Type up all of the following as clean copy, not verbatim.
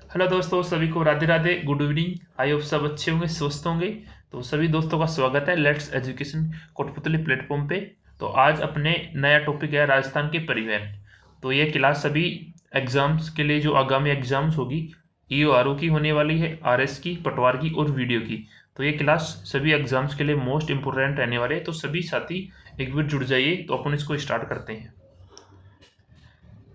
Hello दोस्तों, सभी को Radhe Radhe, good evening. I hope सब अच्छे होंगे, स्वस्थ होंगे। तो सभी दोस्तों का स्वागत है लेट्स एजुकेशन कोटपुतली प्लेटफॉर्म पे। तो आज अपने नया टॉपिक है राजस्थान के परिवहन। तो ये क्लास सभी एग्जाम्स के लिए, जो आगामी एग्जाम्स होगी, ईओआरओ की होने वाली है, आरएस की, पटवार की और वीडियो की। तो ये क्लास सभी एग्जाम्स के लिए मोस्ट इंपोर्टेंट रहने वाले हैं। तो सभी साथी एक बार जुड़ जाइए। तो अपन इसको स्टार्ट करते हैं।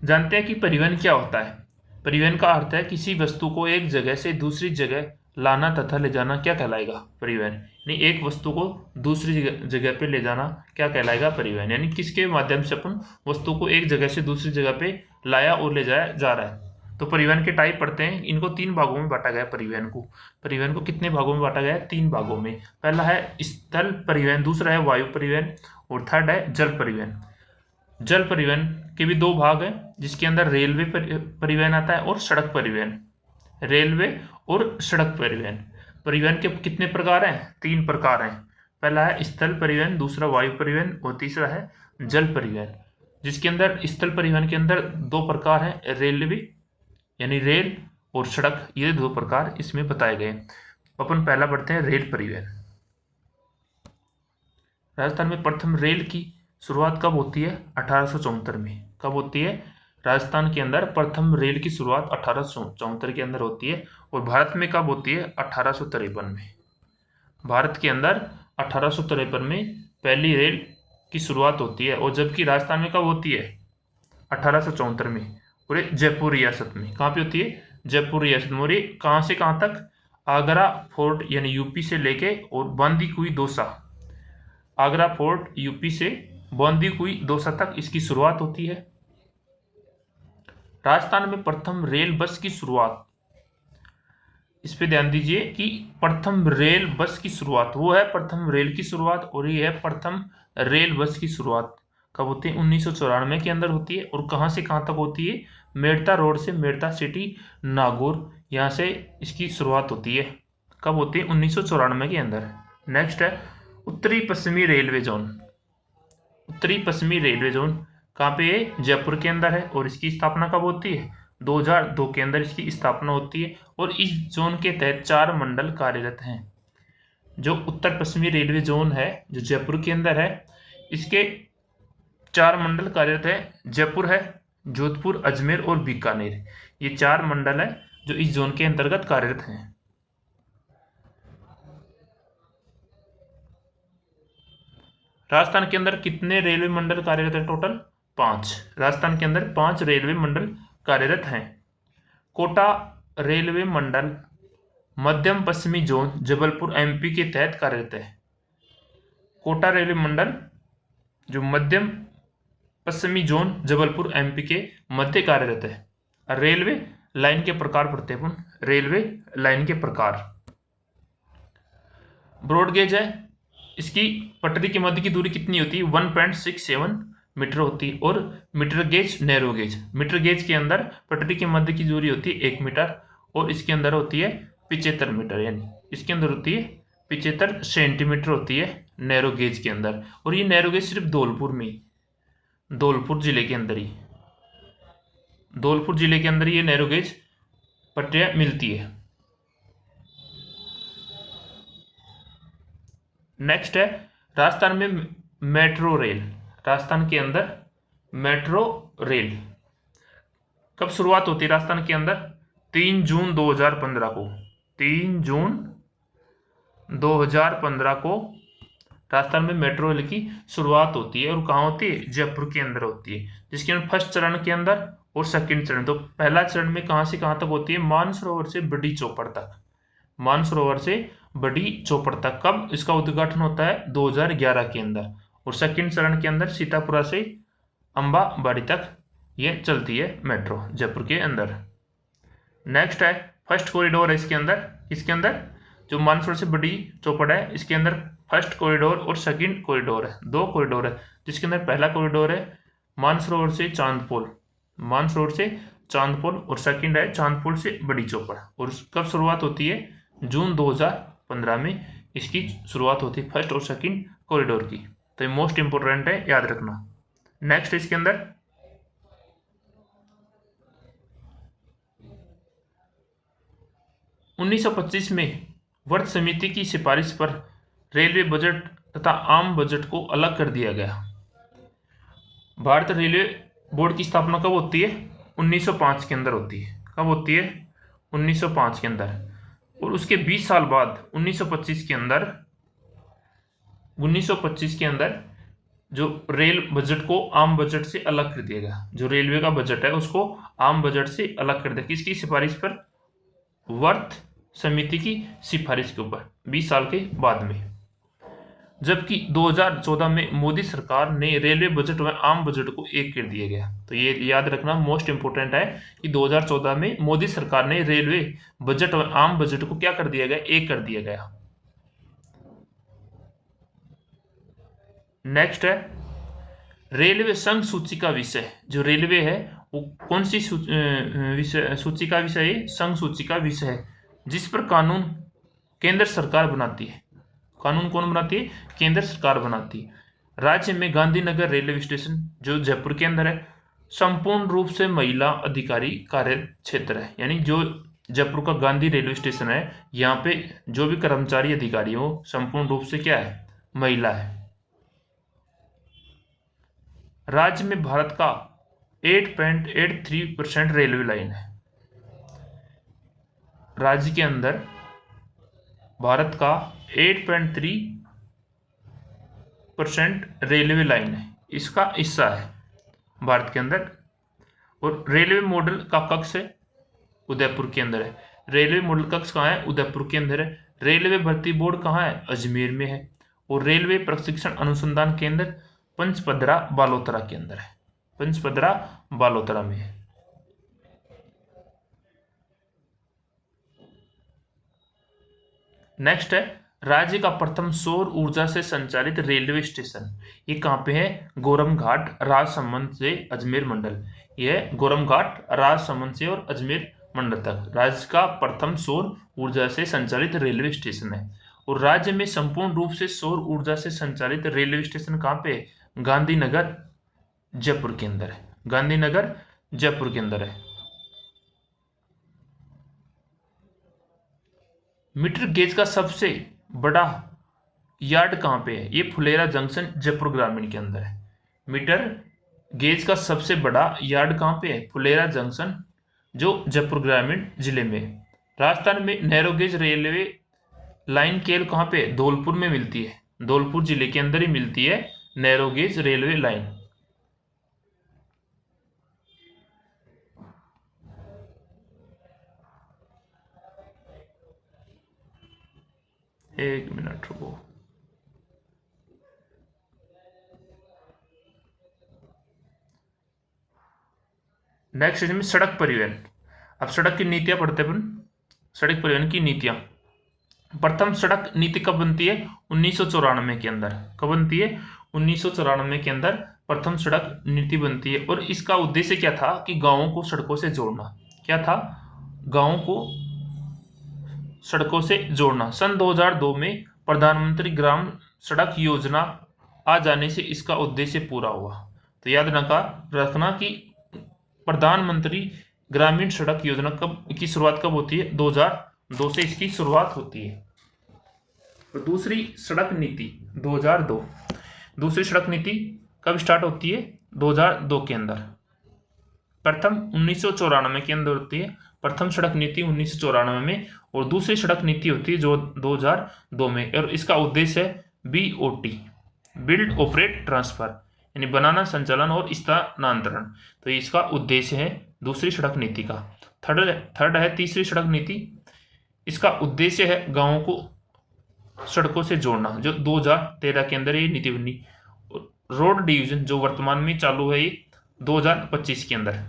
जानते हैं कि परिवहन क्या होता है। परिवहन का अर्थ है किसी वस्तु को एक जगह से दूसरी जगह लाना तथा ले जाना। क्या कहलाएगा? परिवहन। यानी एक वस्तु को दूसरी जगह पे ले जाना क्या कहलाएगा? परिवहन। यानी किसके माध्यम से अपन वस्तु को एक जगह से दूसरी जगह पे लाया और ले जाया जा रहा है। तो परिवहन के टाइप पढ़ते हैं। इनको तीन भागों में बांटा गया है। परिवहन को कितने भागों में बांटा गया है? तीन भागों में। पहला है स्थल परिवहन, दूसरा है वायु परिवहन और थर्ड है जल परिवहन। जल परिवहन के भी दो भाग हैं, जिसके अंदर रेलवे परिवहन आता है और सड़क परिवहन। रेलवे और सड़क परिवहन। परिवहन के कितने प्रकार हैं? तीन प्रकार हैं। पहला है स्थल परिवहन, दूसरा वायु परिवहन और तीसरा है जल परिवहन। जिसके अंदर स्थल परिवहन के अंदर दो प्रकार हैं, रेलवे यानी रेल और सड़क। ये दो प्रकार इसमें बताए गए। अपन पहला पढ़ते हैं रेल परिवहन। राजस्थान में प्रथम रेल की शुरुआत कब होती है? 1874 में। कब होती है? राजस्थान के अंदर प्रथम रेल की शुरुआत 1874 के अंदर होती है। और भारत में कब होती है? 1853 में। भारत के अंदर 1853 में पहली रेल की शुरुआत होती है। और जबकि राजस्थान में कब होती है? 1874 में। और ये जयपुर रियासत में। कहाँ पे होती है? जयपुर रियासत में। और ये कहाँ से कहाँ तक? आगरा फोर्ट यानी यूपी से लेके और बांदीकुई दौसा। आगरा फोर्ट यूपी से बांदीकुई दौसा तक इसकी शुरुआत होती है। राजस्थान में प्रथम रेल बस की शुरुआत, इस पे ध्यान दीजिए कि प्रथम रेल बस की शुरुआत, वो है प्रथम रेल की शुरुआत और ये है प्रथम रेल बस की शुरुआत कब होती है? 1994 के अंदर होती है। और कहाँ से कहाँ तक होती है? मेड़ता रोड से मेड़ता सिटी नागौर, यहाँ से इसकी शुरुआत होती है। कब होती है? 1994 के अंदर। नेक्स्ट है उत्तरी पश्चिमी रेलवे जोन। उत्तरी पश्चिमी रेलवे जोन कहाँ पे है? जयपुर के अंदर है। और इसकी स्थापना कब होती है? 2002 के अंदर इसकी स्थापना होती है। और इस जोन के तहत 4 मंडल कार्यरत हैं। जो उत्तर पश्चिमी रेलवे जोन है, जो जयपुर के अंदर है, इसके 4 मंडल कार्यरत है। जयपुर है, जोधपुर, अजमेर और बीकानेर। ये 4 मंडल है जो इस जोन के अंतर्गत कार्यरत हैं। राजस्थान के अंदर कितने रेलवे मंडल कार्यरत है? टोटल 5। राजस्थान के अंदर 5 रेलवे मंडल कार्यरत हैं। कोटा रेलवे मंडल मध्यम पश्चिमी जोन जबलपुर एमपी के तहत कार्यरत है। कोटा रेलवे मंडल जो मध्यम पश्चिमी जोन जबलपुर एमपी के मध्य कार्यरत है। रेलवे लाइन के प्रकार पढ़ते हैं अपन। रेलवे लाइन के प्रकार। ब्रॉडगेज है, इसकी पटरी के मध्य की दूरी कितनी होती है? 1.67 मीटर होती है। और metre gauge, narrow gauge. Metre gauge के अंदर पटरी के मध्य की दूरी होती है 1 मीटर और इसके अंदर होती है 75 मीटर, यानी इसके अंदर होती है 75 सेंटीमीटर होती है नैरो गेज के अंदर। और ये नैरो गेज सिर्फ धौलपुर में, धौलपुर जिले के अंदर ही, धौलपुर जिले के अंदर ये नैरो गेज पटरियां मिलती है। नेक्स्ट है राजस्थान में मेट्रो रेल। राजस्थान के अंदर मेट्रो रेल कब शुरुआत होती है? राजस्थान के अंदर 3 जून 2015 को। 3 जून 2015 को राजस्थान में मेट्रो रेल की शुरुआत होती है। और कहाँ होती है? जयपुर के अंदर होती है। जिसके अंदर फर्स्ट चरण के अंदर और सेकंड चरण, तो पहला चरण में कहाँ से कहाँ तक होती है? मानसरोवर से बड़ी चौपड़ तक। मानसरोवर से बड़ी चौपड़ तक। कब इसका उद्घाटन होता है? 2011 के अंदर। और सेकंड चरण के अंदर सीतापुरा से अंबाबाड़ी तक ये चलती है मेट्रो जयपुर के अंदर। नेक्स्ट है फर्स्ट कॉरिडोर है इसके अंदर। इसके अंदर जो मानसरोवर से बड़ी चौपड़ है, इसके अंदर फर्स्ट कॉरिडोर और सेकंड कॉरिडोर है, 2 कॉरिडोर है। जिसके अंदर पहला कॉरिडोर है मानसरोवर से चांदपोल, मानसरोवर से चांदपोल, और सेकंड है चांदपोल से बड़ी चौपड़। और कब शुरुआत होती है? जून 2015 में इसकी शुरुआत होती है फर्स्ट और सेकंड कॉरिडोर की। तो ये मोस्ट इंपोर्टेंट है, याद रखना। नेक्स्ट इसके अंदर 1925 में वर्त समिति की सिफारिश पर रेलवे बजट तथा आम बजट को अलग कर दिया गया। भारत रेलवे बोर्ड की स्थापना कब होती है? 1905 के अंदर होती है। कब होती है? 1905 के अंदर। और उसके 20 साल बाद 1925 के अंदर जो रेल बजट को आम बजट से अलग कर दिया गया। जो रेलवे का बजट है उसको आम बजट से अलग कर दिया। किसकी सिफारिश पर? वर्त समिति की सिफारिश के ऊपर 20 साल के बाद में। जबकि 2014 में मोदी सरकार ने रेलवे बजट व आम बजट को एक कर दिया गया। तो ये याद रखना मोस्ट इंपोर्टेंट है कि 2014 में मोदी सरकार ने रेलवे बजट व आम बजट को क्या कर दिया गया? एक कर दिया गया। नेक्स्ट है रेलवे संघ सूची का विषय। जो रेलवे है वो कौन सी सूची का विषय है? संघ सूची का विषय है, जिस पर कानून केंद्र सरकार बनाती है। कानून कौन बनाती है? केंद्र सरकार बनाती है। राज्य में गांधीनगर रेलवे स्टेशन जो जयपुर के अंदर है संपूर्ण रूप से महिला अधिकारी कार्य क्षेत्र है। यानी जो जयपुर का गांधी रेलवे स्टेशन है यहाँ पे जो भी कर्मचारी अधिकारी हो संपूर्ण रूप से क्या है? महिला है। राज्य में भारत का 8.83% रेलवे लाइन है। राज्य के अंदर भारत का 8.3% रेलवे लाइन है, इसका हिस्सा है भारत के अंदर। और रेलवे मॉडल का कक्ष है उदयपुर के अंदर है। रेलवे मॉडल कक्ष कहाँ है? उदयपुर के अंदर है। रेलवे भर्ती बोर्ड कहाँ है? अजमेर में है। और रेलवे प्रशिक्षण अनुसंधान केंद्र पंचपदरा बालोतरा के अंदर है। पंचपदरा बालोतरा में है। नेक्स्ट है राज्य का प्रथम सौर ऊर्जा से संचालित रेलवे स्टेशन। ये कहाँ पे है? गोरमघाट राजसमंद से अजमेर मंडल। यह गोरमघाट राजसमंद से और अजमेर मंडल तक राज्य का प्रथम सौर ऊर्जा से संचालित रेलवे स्टेशन है। और राज्य में संपूर्ण रूप से सौर ऊर्जा से संचालित रेलवे स्टेशन कहाँ पे है? गांधीनगर जयपुर के अंदर है। गांधीनगर जयपुर के अंदर है। मीटर गेज का सबसे बड़ा यार्ड कहाँ पे है? ये फुलेरा जंक्शन जयपुर ग्रामीण के अंदर है। मीटर गेज का सबसे बड़ा यार्ड कहाँ पे है? फुलेरा जंक्शन जो जयपुर ग्रामीण जिले में है। राजस्थान में नैरो गेज रेलवे लाइन केवल कहाँ पे? धौलपुर में मिलती है। धौलपुर जिले के अंदर ही मिलती है नैरो गेज रेलवे लाइन। एक मिनट रुको। नेक्स्ट इसमें सड़क परिवहन। अब सड़क की नीतियां पढ़ते अपन। सड़क परिवहन की नीतियां। प्रथम सड़क नीति कब बनती है? 1994 के अंदर। कब बनती है? 1994 के अंदर प्रथम सड़क नीति बनती है। और इसका उद्देश्य क्या था? कि गांवों को सड़कों से जोड़ना। क्या था? गांवों को सड़कों से जोड़ना। सन 2002 में प्रधानमंत्री ग्राम सड़क योजना आ जाने से इसका उद्देश्य पूरा हुआ। तो याद रखना कि प्रधानमंत्री ग्रामीण सड़क योजना की शुरुआत कब होती है? 2002 से इसकी शुरुआत होती है। तो दूसरी सड़क नीति 2002। दूसरी सड़क नीति कब स्टार्ट होती है? 2002 के अंदर। प्रथम 1994 के अंदर होती है प्रथम सड़क नीति 1994 में। और दूसरी सड़क नीति होती है जो 2002 में। और इसका उद्देश्य है BOT, बिल्ड ऑपरेट ट्रांसफर, यानी बनाना, संचालन और स्थानांतरण। तो इसका उद्देश्य है दूसरी सड़क नीति का। थर्ड है तीसरी सड़क नीति। इसका उद्देश्य है गांवों को सड़कों से जोड़ना, जो 2013 के अंदर ये नीति बनी। रोड डिवीजन जो वर्तमान में चालू है ये 2025 के अंदर।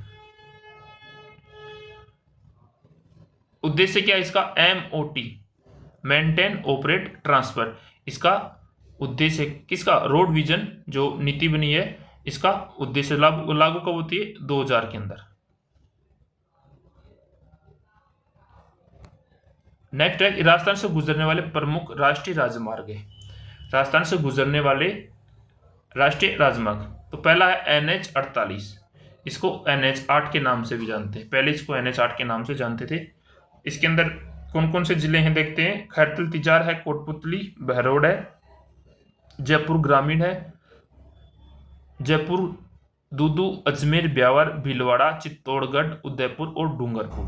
उद्देश्य क्या है इसका? MOT, maintain operate transfer. इसका उद्देश्य किसका? रोड विजन जो नीति बनी है इसका उद्देश्य लागू कब होती है? 2000 के अंदर। नेक्स्ट है राजस्थान से गुजरने वाले प्रमुख राष्ट्रीय राजमार्ग है। राजस्थान से गुजरने वाले राष्ट्रीय राजमार्ग, तो पहला है NH48। इसको NH8 के नाम से भी जानते हैं। पहले इसको NH8 के नाम से जानते थे। इसके अंदर कौन कौन से जिले हैं देखते हैं। खैरतल तिजार है, कोटपुतली, बहरोड है, जयपुर ग्रामीण है, जयपुर दूदू, अजमेर, ब्यावर, भीलवाड़ा, चित्तौड़गढ़, उदयपुर और डूंगरपुर।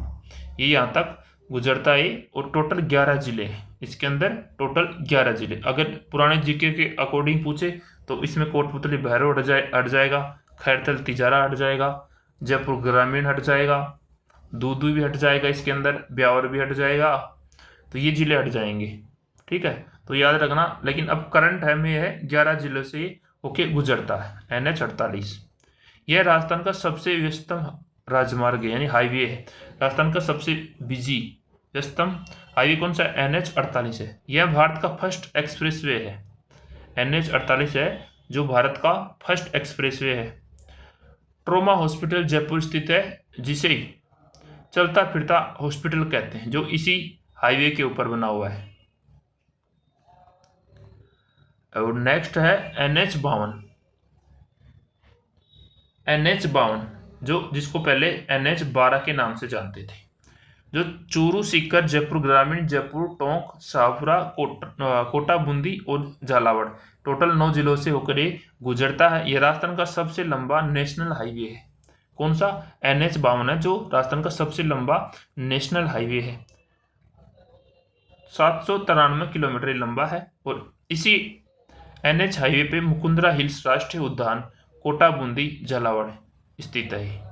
ये यहाँ तक गुजरता है और टोटल 11 जिले हैं इसके अंदर, टोटल 11 जिले। अगर पुराने जीके के अकॉर्डिंग पूछे तो इसमें कोटपुतली बहरोड हट जाएगा, खैरतल तिजारा हट जाएगा, जयपुर ग्रामीण हट जाएगा, दूदू भी हट जाएगा इसके अंदर, ब्यावर भी हट जाएगा। तो ये जिले हट जाएंगे, ठीक है, तो याद रखना। लेकिन अब करंट है में है 11 जिलों से होके गुजरता है NH48। यह राजस्थान का सबसे व्यस्तम राजमार्ग है, यानी हाईवे है। राजस्थान का सबसे बिजी व्यस्तम हाईवे कौन सा है? NH48 है। यह भारत का फर्स्ट एक्सप्रेसवे है। NH48 है जो भारत का फर्स्ट एक्सप्रेसवे है। ट्रोमा हॉस्पिटल जयपुर स्थित है, जिसे चलता फिरता हॉस्पिटल कहते हैं, जो इसी हाईवे के ऊपर बना हुआ है। और नेक्स्ट है NH52। NH52 जो जिसको पहले NH12 के नाम से जानते थे, जो चूरू, सीकर, जयपुर ग्रामीण, जयपुर, टोंक, शाहपुरा, कोटा, बूंदी और झालावाड़, टोटल 9 जिलों से होकर ये गुजरता है। यह राजस्थान का सबसे लंबा नेशनल हाईवे है। कौन सा? NH52 है जो राजस्थान का सबसे लंबा नेशनल हाईवे है। 793 किलोमीटर लंबा है। और इसी NH हाईवे पे मुकुंदरा हिल्स राष्ट्रीय उद्यान, कोटा, बूंदी, झालावाड़ स्थित है।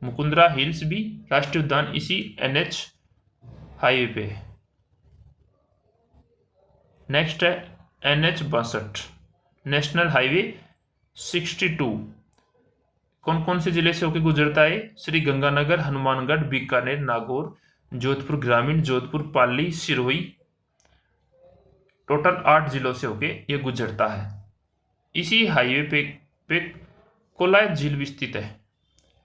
मुकुंदरा हिल्स भी राष्ट्रीय उद्यान इसी NH हाईवे पे है। नेक्स्ट है NH62 नेशनल हाईवे 62। कौन कौन से जिले से होकर गुजरता है? श्री गंगानगर, हनुमानगढ़, बीकानेर, नागौर, जोधपुर ग्रामीण, जोधपुर, पाली, सिरोही, टोटल 8 जिलों से होके ये गुजरता है। इसी हाईवे पे कोलायत झील भी स्थित है।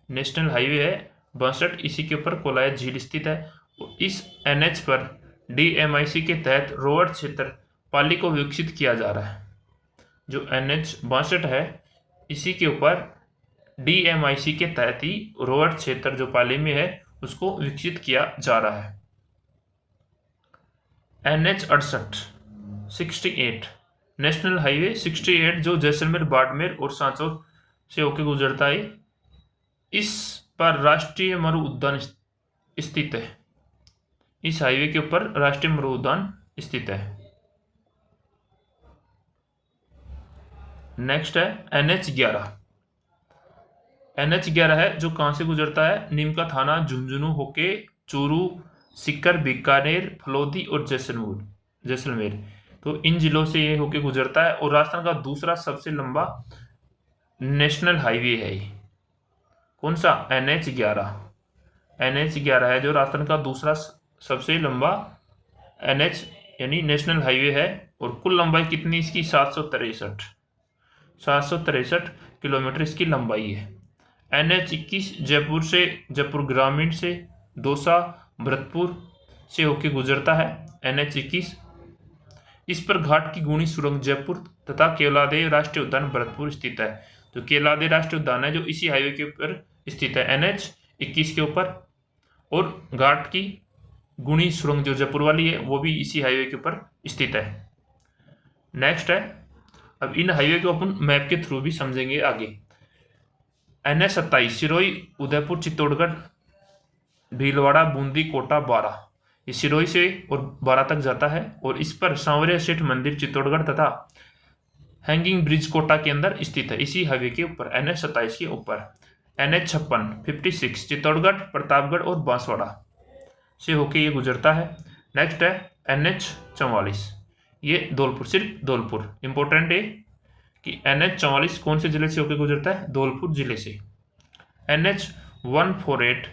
नेशनल हाईवे है 62, इसी के ऊपर कोलायत झील स्थित है। इस NH पर DMIC के तहत रोअर क्षेत्र पाली को विकसित किया जा रहा है। जो NH62 है इसी के ऊपर DMIC के तहत ही रोअर क्षेत्र जो पाली में है उसको विकसित किया जा रहा है। NH68 68 नेशनल हाईवे 68 जो जैसलमेर, बाड़मेर और सांचौर से होकर गुजरता है। इस पर राष्ट्रीय मरु उद्यान स्थित है। इस हाईवे के ऊपर राष्ट्रीय मरु उद्यान स्थित है। नेक्स्ट है NH11। NH11 है जो कहां से गुजरता है? नीम का थाना, झुंझुनू होके चूरू, सीकर, बीकानेर, फलोदी और जैसलमेर, तो इन जिलों से ये होके गुजरता है। और राजस्थान का दूसरा सबसे लंबा नेशनल हाईवे है ये। कौन सा? NH11। NH11 है जो राजस्थान का दूसरा सबसे लंबा NH यानी नेशनल हाईवे है। और कुल लंबाई कितनी इसकी? 763 किलोमीटर इसकी लंबाई है। NH21 जयपुर ग्रामीण से दौसा, भरतपुर से होके गुजरता है। NH21 इस पर घाट की गुणी सुरंग जयपुर तथा केवलादेव राष्ट्रीय उद्यान भरतपुर स्थित है। तो केवलादेव राष्ट्रीय उद्यान है जो इसी हाईवे के ऊपर स्थित है NH21 के ऊपर। और घाट की गुणी सुरंग जो जयपुर वाली है वो भी इसी हाईवे के ऊपर स्थित है। नेक्स्ट है, अब इन हाईवे को अपन मैप के थ्रू भी समझेंगे आगे। NH27 सिरोही, उदयपुर, चित्तौड़गढ़, भीलवाड़ा, बूंदी, कोटा, बारा, ये सिरोही से और बारा तक जाता है। और इस पर सांवरिया सेठ मंदिर चित्तौड़गढ़ तथा हैंगिंग ब्रिज कोटा के अंदर स्थित है, इसी हाईवे के ऊपर NH27 के ऊपर। NH56 चित्तौड़गढ़, प्रतापगढ़ और बांसवाड़ा से होके ये गुजरता है। नेक्स्ट है NH44, ये धौलपुर, सिर्फ धौलपुर इंपॉर्टेंट है कि NH44 कौन से जिले से होकर गुजरता है? धौलपुर जिले से। NH148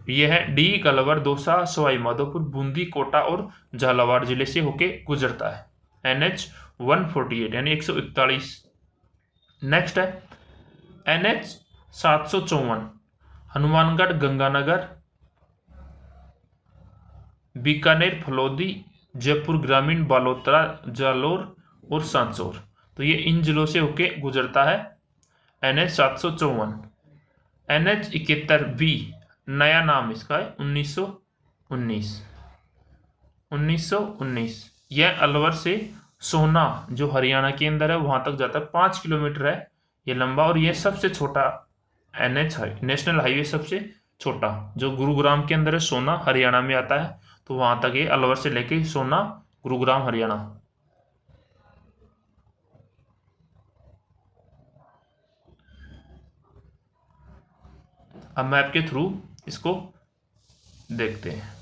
यह है डी, कलवर, दौसा, सवाई माधोपुर, बूंदी, कोटा और झालावाड़ जिले से होके गुजरता है। NH148 यानी 141। नेक्स्ट है NH754 हनुमानगढ़, गंगानगर, बीकानेर, फलोदी, जयपुर ग्रामीण, बालोतरा, जालोर और सांचौर, तो ये इन जिलों से होके गुजरता है। NH754। NH71B नया नाम इसका है 1919। 1919। यह अलवर से सोहना जो हरियाणा के अंदर है वहां तक जाता है, 5 किलोमीटर है ये लंबा, और यह सबसे छोटा NH है, नेशनल हाईवे सबसे छोटा, जो गुरुग्राम के अंदर है, सोहना हरियाणा में आता है, तो वहां तक ये अलवर से लेके सोहना गुरुग्राम हरियाणा। अब मैप के थ्रू इसको देखते हैं।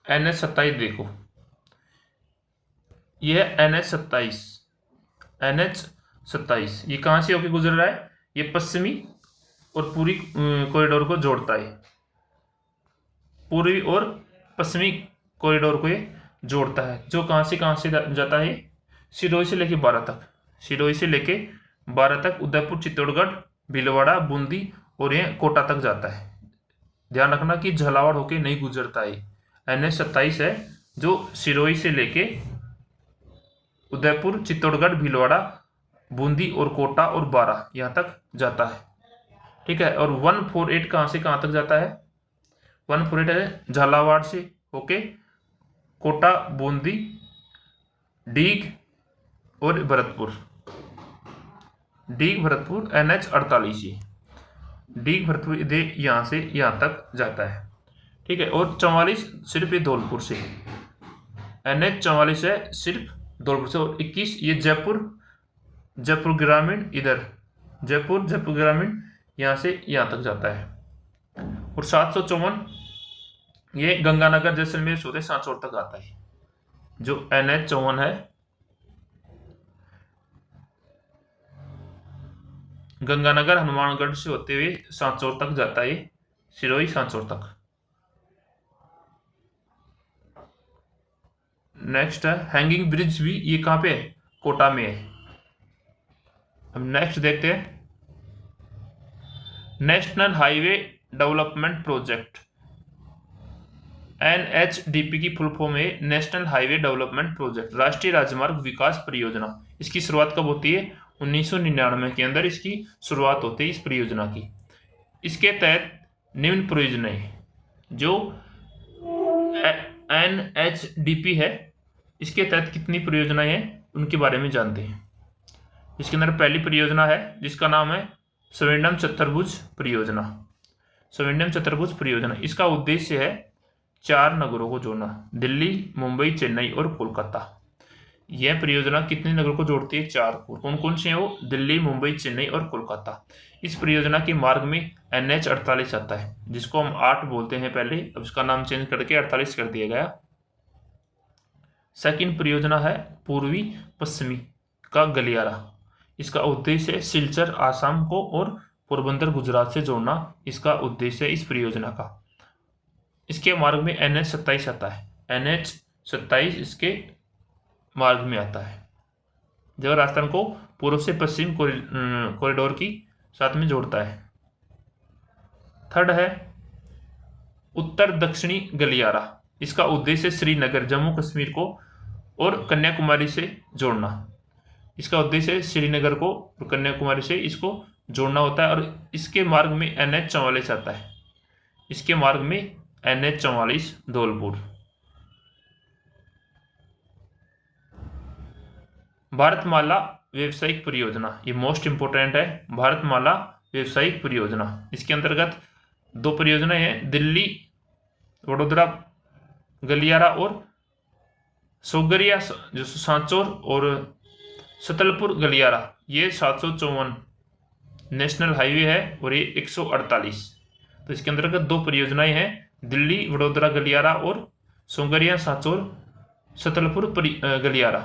NH27 देखो, यह NH27 ये कहां से होकर गुजर रहा है? ये पश्चिमी और पूरी कॉरिडोर को जोड़ता है, पूर्वी और पश्चिमी कॉरिडोर को ये जोड़ता है, जो कहां से जाता है? सिरोही से लेके बारा तक, सिरोही से लेके बारा तक, उदयपुर, चित्तौड़गढ़, भीलवाड़ा, बूंदी और ये कोटा तक जाता है। ध्यान रखना कि झालावाड़ होके नहीं गुजरता है। NH27 है जो सिरोही से लेके उदयपुर, चित्तौड़गढ़, भीलवाड़ा, बूंदी और कोटा और बारा यहाँ तक जाता है, ठीक है। और 148 कहाँ से कहाँ तक जाता है? 148 है झालावाड़ से होके कोटा, बूंदी, डीग और भरतपुर, डीग भरतपुर NH48 ये डीग भरतपुर यहाँ से यहाँ तक जाता है, ठीक है। और 44 सिर्फ ये धौलपुर से, NH44 है सिर्फ धौलपुर से, और 21 ये जयपुर ग्रामीण, इधर जयपुर ग्रामीण यहाँ से यहाँ तक जाता है। और 754 ये गंगानगर जैसलमेर से सांचौर तक आता है, जो NH54 है गंगानगर हनुमानगढ़ से होते हुए सांचौर तक जाता है, सिरोही सांचौर तक। नेक्स्ट है हैंगिंग ब्रिज, भी ये कहाँ पे है? कोटा में है। अब नेक्स्ट देखते हैं national highway development project, NHDP की फुल फॉर्म है नेशनल हाईवे डेवलपमेंट प्रोजेक्ट, राष्ट्रीय राजमार्ग विकास परियोजना। इसकी शुरुआत कब होती है? 1999 के अंदर इसकी शुरुआत होती है इस परियोजना की। इसके तहत निम्न परियोजनाएं जो NHDP है, इसके तहत कितनी परियोजनाएं हैं उनके बारे में जानते हैं। इसके अंदर पहली परियोजना है जिसका नाम है स्वर्णिम चतुर्भुज परियोजना, स्वर्णिम चतुर्भुज परियोजना। इसका उद्देश्य है 4 नगरों को जोड़ना, दिल्ली, मुंबई, चेन्नई और कोलकाता। यह परियोजना कितने नगरों को जोड़ती है? 4 को। कौन कौन से हैं वो? दिल्ली, मुंबई, चेन्नई और कोलकाता। इस परियोजना के मार्ग में NH48 आता है, जिसको हम 8 बोलते हैं पहले, अब इसका नाम चेंज करके 48 कर दिया गया। सेकंड परियोजना है पूर्वी पश्चिमी का गलियारा। इसका उद्देश्य है सिलचर आसाम को और पोरबंदर गुजरात से जोड़ना, इसका उद्देश्य है इस परियोजना का। इसके मार्ग में NH27 आता है, NH27 इसके मार्ग में आता है, जो राजस्थान को पूर्व से पश्चिम कॉरिडोर की साथ में जोड़ता है। थर्ड है उत्तर दक्षिणी गलियारा। इसका उद्देश्य श्रीनगर, जम्मू कश्मीर को और कन्याकुमारी से जोड़ना। इसका उद्देश्य है श्रीनगर को और कन्याकुमारी से इसको जोड़ना होता है, और इसके मार्ग में NH44 आता है, इसके मार्ग में NH44 धौलपुर। भारतमाला व्यावसायिक परियोजना, ये मोस्ट इंपोर्टेंट है, भारतमाला व्यावसायिक परियोजना। इसके अंतर्गत 2 परियोजनाएं हैं, दिल्ली वडोदरा गलियारा और सोगरिया जो सांचौर और सतलपुर गलियारा। ये 754 नेशनल हाईवे है और ये 148। तो इसके अंतर्गत 2 परियोजनाएं हैं, दिल्ली वडोदरा गलियारा और सोगरिया सांचौर सतलपुर गलियारा।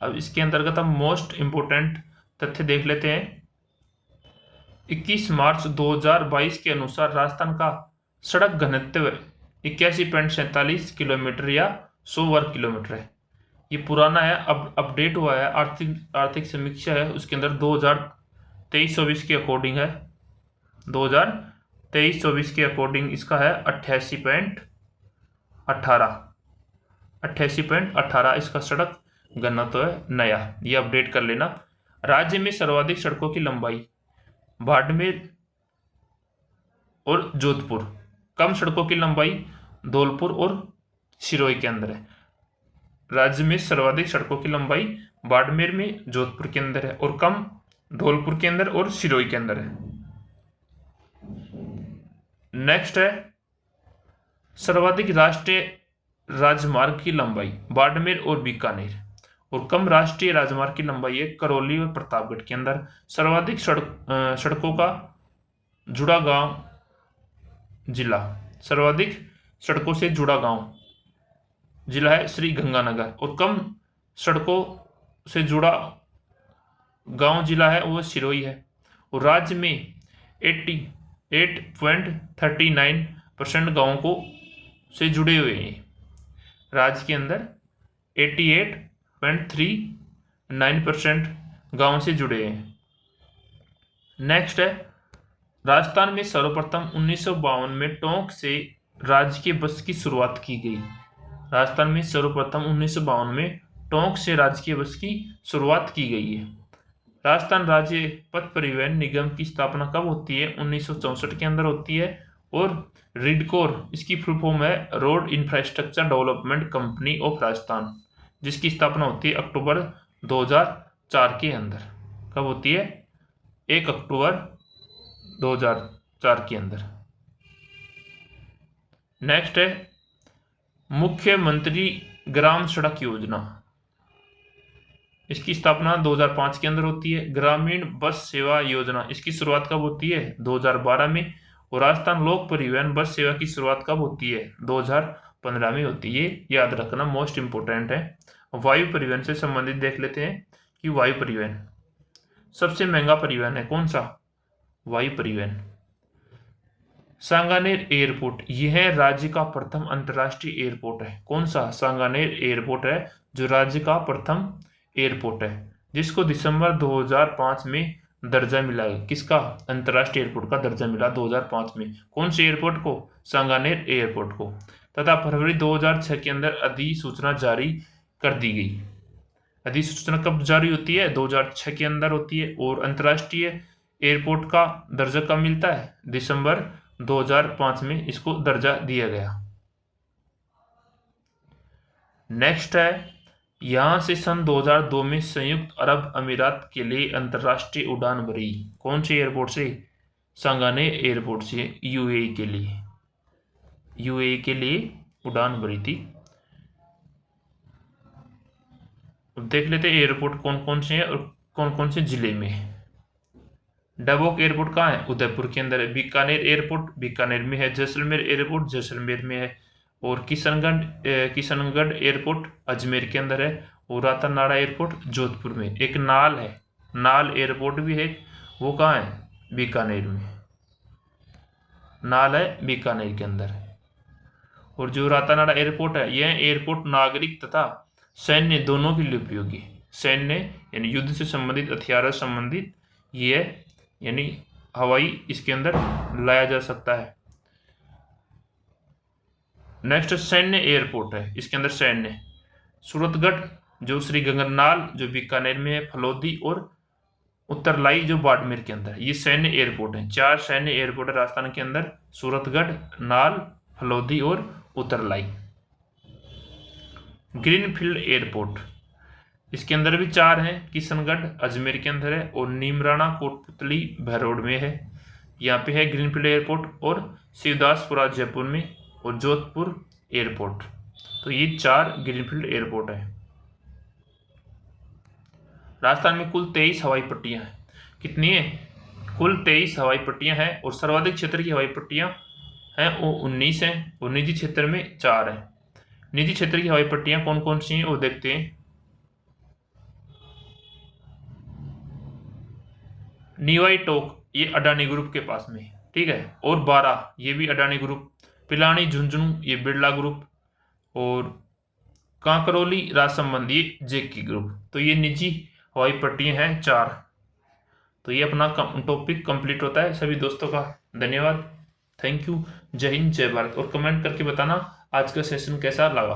अब इसके अंतर्गत हम मोस्ट इंपोर्टेंट तथ्य देख लेते हैं। 21 मार्च 2022 के अनुसार राजस्थान का सड़क घनत्व 81.47 किलोमीटर या 100 वर्ग किलोमीटर है। ये पुराना है, अब अपडेट हुआ है, आर्थिक समीक्षा है उसके अंदर 2023-24 के अकॉर्डिंग है, 2023-24 के अकॉर्डिंग इसका है 88.18 इसका सड़क गन्ना तो है नया, ये अपडेट कर लेना। राज्य में सर्वाधिक सड़कों की लंबाई बाड़मेर और जोधपुर। कम सड़कों की लंबाई धौलपुर और सिरोही के अंदर है। राज्य में सर्वाधिक सड़कों की लंबाई बाड़मेर में, जोधपुर के अंदर है, और कम धौलपुर के अंदर और सिरोही के अंदर है। नेक्स्ट है सर्वाधिक राष्ट्रीय राजमार्ग की लंबाई बाड़मेर और बीकानेर, और कम राष्ट्रीय राजमार्ग की लंबाई है करौली और प्रतापगढ़ के अंदर। सर्वाधिक सड़कों का जुड़ा गांव जिला, सर्वाधिक सड़कों से जुड़ा गांव जिला है श्री गंगानगर, और कम सड़कों से जुड़ा गांव जिला है वो सिरोही है। और राज्य में 88.39% गांवों को से जुड़े हुए हैं। राज्य के अंदर 88.39% गांव से जुड़े हैं। नेक्स्ट है राजस्थान में सर्वप्रथम 1952 में टोंक से राजकीय बस की शुरुआत की गई। राजस्थान में सर्वप्रथम 1952 में टोंक से राजकीय बस की शुरुआत की गई है। राजस्थान राज्य पथ परिवहन निगम की स्थापना कब होती है? 1964 के अंदर होती है। और रिडकोर इसकी फुल फॉर्म है road infrastructure development company of Rajasthan, जिसकी स्थापना होती है अक्टूबर 2004 के अंदर। कब होती है? 1 अक्टूबर 2004 के अंदर। नेक्स्ट है मुख्यमंत्री ग्राम सड़क योजना, इसकी स्थापना 2005 के अंदर होती है। ग्रामीण बस सेवा योजना, इसकी शुरुआत कब होती है? 2012 में। और राजस्थान लोक परिवहन बस सेवा की शुरुआत कब होती है? 2015 में होती है। याद रखना, मोस्ट इंपोर्टेंट है। वायु परिवहन से संबंधित देख लेते हैं कि वायु परिवहन सबसे महंगा परिवहन है कौन सा? वायु परिवहन। सांगानेर एयरपोर्ट, यह राज्य का प्रथम अंतर्राष्ट्रीय एयरपोर्ट है। कौन सा? सांगानेर एयरपोर्ट है जो राज्य का प्रथम एयरपोर्ट है, जिसको दिसंबर 2005 में दर्जा मिला है। किसका? अंतर्राष्ट्रीय एयरपोर्ट का दर्जा मिला 2005 में। कौन से एयरपोर्ट को? सांगानेर एयरपोर्ट को। तथा फरवरी 2006 के अंदर अधिसूचना जारी कर दी गई। अधिसूचना कब जारी होती है? 2006 के अंदर होती है। और अंतर्राष्ट्रीय एयरपोर्ट का दर्जा कब मिलता है? दिसंबर 2005 में इसको दर्जा दिया गया। नेक्स्ट है यहां से सन 2002 में संयुक्त अरब अमीरात के लिए अंतर्राष्ट्रीय उड़ान भरी। कौन से एयरपोर्ट से? सांगानेर एयरपोर्ट से यूएई के लिए। यूएई के लिए उड़ान भरी थी। अब देख लेते हैं एयरपोर्ट कौन कौन से हैं और कौन कौन से जिले में है। डबोक एयरपोर्ट कहाँ है? उदयपुर के अंदर है। बीकानेर एयरपोर्ट बीकानेर में है। जैसलमेर एयरपोर्ट जैसलमेर में है। और किशनगढ़ एयरपोर्ट अजमेर के अंदर है। और रातानाड़ा एयरपोर्ट जोधपुर में। एक नाल है, नाल एयरपोर्ट भी है, वो कहाँ है? बीकानेर में। नाल है बीकानेर के अंदर। और जो रातानाड़ा एयरपोर्ट है, यह एयरपोर्ट नागरिक तथा सैन्य दोनों के लिए उपयोगी है। सैन्य यानी युद्ध से संबंधित, हथियारों से संबंधित ये है, यानी हवाई इसके अंदर लाया जा सकता है। नेक्स्ट सैन्य एयरपोर्ट है, इसके अंदर सैन्य सूरतगढ़ जो श्री गंगनाल जो बीकानेर में है, फलोदी और उत्तरलाई जो बाड़मेर के अंदर, ये सैन्य एयरपोर्ट है। 4 सैन्य एयरपोर्ट है राजस्थान के अंदर, सूरतगढ़, नाल, फलोदी और उत्तरलाई। ग्रीनफील्ड एयरपोर्ट, इसके अंदर भी 4 हैं। किशनगढ़ अजमेर के अंदर है। और नीमराणा कोटपुतली भैरोड में है। यहाँ पे है ग्रीनफील्ड एयरपोर्ट। और शिवदासपुरा जयपुर में। और जोधपुर एयरपोर्ट। तो ये 4 ग्रीनफील्ड एयरपोर्ट है। राजस्थान में कुल 23 हवाई पट्टियां हैं। कितनी है? कुल 23 हवाई पट्टियां हैं। और सर्वाधिक क्षेत्र की हवाई पट्टियां हैं वो 19 हैं। और निजी क्षेत्र में 4 हैं। निजी क्षेत्र की हवाई पट्टियां कौन कौन सी हैं वो देखते हैं। नीवाई टोक ये अडानी ग्रुप के पास में, ठीक है। और 12 ये भी अडानी ग्रुप। पिलानी झुंझुनू ये बिरला ग्रुप। और कांकरोली राजसंबंध ये जेकी ग्रुप। तो ये निजी हवाई पट्टियां हैं 4। तो ये अपना टॉपिक कंप्लीट होता है। सभी दोस्तों का धन्यवाद, थैंक यू, जय हिंद जय भारत। और कमेंट करके बताना आज का सेशन कैसा लगा।